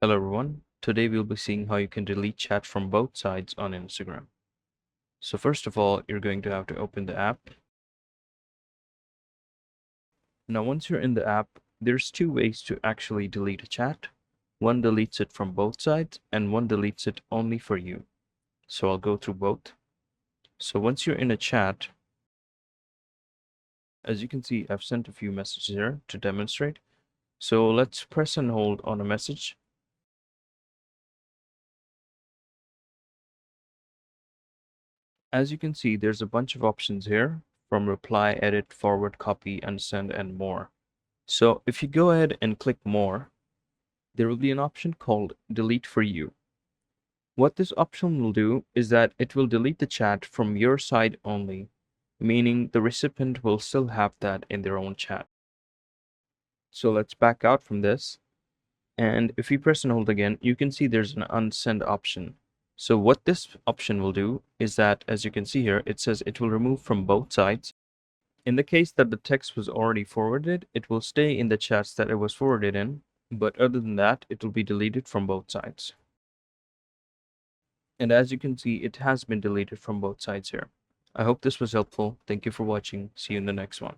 Hello everyone. Today we'll be seeing how you can delete chat from both sides on Instagram. So first of all, you're going to have to open the app. Now once you're in the app, there's two ways to actually delete a chat. One deletes it from both sides and one deletes it only for you. So I'll go through both. So once you're in a chat, as you can see, I've sent a few messages here to demonstrate. So let's press and hold on a message. As you can see, there's a bunch of options here from reply, edit, forward, copy, unsend, and more. So if you go ahead and click more, there will be an option called delete for you. What this option will do is that it will delete the chat from your side only, meaning the recipient will still have that in their own chat. So let's back out from this. And if we press and hold again, you can see there's an unsend option. So what this option will do is that, as you can see here, it says it will remove from both sides. In the case that the text was already forwarded, it will stay in the chats that it was forwarded in, but other than that, it will be deleted from both sides. And as you can see, it has been deleted from both sides here. I hope this was helpful. Thank you for watching. See you in the next one.